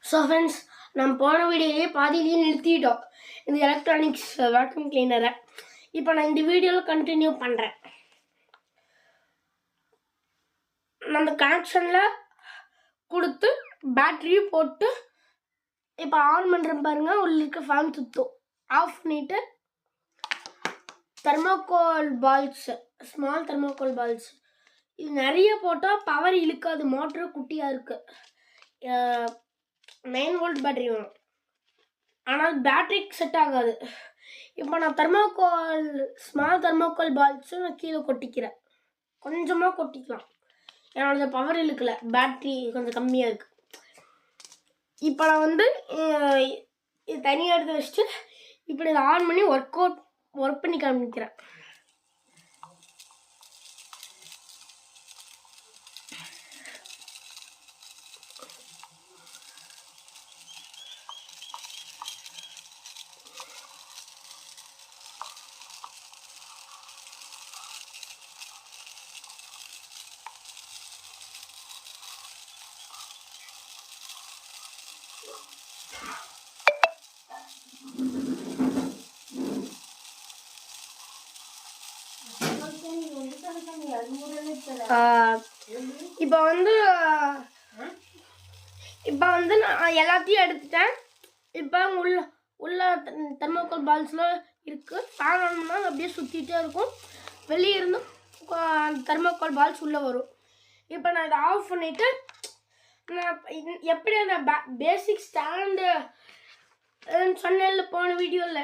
So friends, நம்ம போன வீடியோலேயே பாதியிலேயே நிறுத்திட்டோம் இந்த எலக்ட்ரானிக்ஸ் வேக்யூம் கிளீனரை. இப்போ நான் இந்த வீடியோவில் கண்டினியூ பண்ணுறேன். அந்த கனெக்ஷனில் கொடுத்து பேட்டரியும் போட்டு இப்போ ஆன் பண்ணுறேன் பாருங்கள். உள்ள இருக்க ஃபேன் சுற்றும் ஆஃப் பண்ணிவிட்டு thermocol balls, small thermocol balls இது நிறைய போட்டால் பவர் இழுக்காது. மோட்டரு குட்டியாக இருக்குது, 9 வோல்ட் பேட்டரி வேணும், ஆனால் பேட்டரிக்கு செட் ஆகாது. இப்போ நான் ஸ்மால் தெர்மோகோல் பால்ஸும் நான் கீழே கொட்டிக்கிறேன். கொஞ்சமாக கொட்டிக்கலாம், என்னோட பவர் இழுக்கலை, பேட்டரி கொஞ்சம் கம்மியாக இருக்குது. இப்போ நான் இது தனியாக எடுத்து வச்சுட்டு இப்படி இதை ஆன் பண்ணி ஒர்க் பண்ணி காமிக்கிறேன். இப்போ நான் எல்லாத்தையும் எடுத்துட்டேன். இப்போ உள்ள தெர்மோகோல் பால்ஸில் இருக்குது. ஃபேன் ஆன் பண்ணால் அப்படியே சுற்றிட்டே இருக்கும். வெளியே இருந்து தெர்மோகோல் பால்ஸ் உள்ளே வரும். இப்போ நான் இதை ஆஃப் பண்ணிவிட்டு நான் எப்படி அந்த பேசிக் ஸ்டாண்டு சொன்னேன்ல போன வீடியோவில்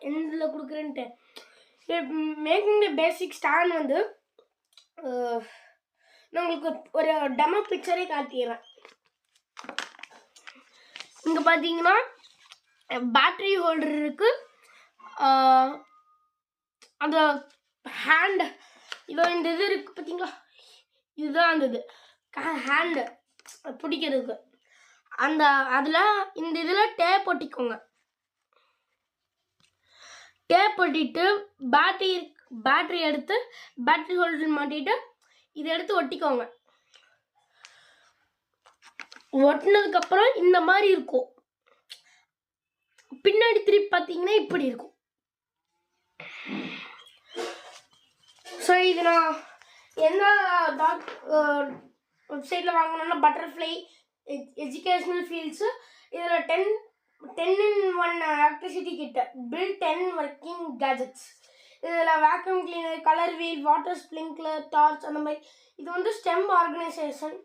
எண்டில் கொடுக்குறேன்ட்டு, மேக்கிங் த பேசிக் ஸ்டாண்ட் நான் உங்களுக்கு ஒரு டெமோ பிக்சரே காட்டிடுறேன். இங்கே பார்த்தீங்கன்னா பேட்டரி ஹோல்டர் இருக்குது. அந்த ஹேண்ட் இந்த இது இருக்குது பார்த்தீங்களா, இதுதான் அந்த இது ஹேண்டு பிடிக்கிறதுக்கு. அதில் இந்த இதில் டேப் ஒட்டிக்கோங்க. டேப் ஒட்டிட்டு பேட்டரி எடுத்து பேட்டரி ஹோல்டர் மாட்டிட்டு இதை எடுத்து ஒட்டிக்கோங்க. ஒட்டினதுக்கப்புறம் இந்த மாதிரி இருக்கும். பின்னாடி திருப்பி பார்த்தீங்கன்னா இப்படி இருக்கும். ஸோ இது நான் எந்த வெப்சைட்டில் வாங்கினோன்னா பட்டர்ஃப்ளை எஜுகேஷ்னல் ஃபீல்ட்ஸு. இதில் 10-in-1 எலக்ட்ரிசிட்டி கிட்ட பில்ட் 10 ஒர்க்கிங் கேஜெட்ஸ். இதில் vacuum cleaner, colour wheel, water sprinkler, torch அந்த மாதிரி. இது ஸ்டெம் ஆர்கனைசேஷன்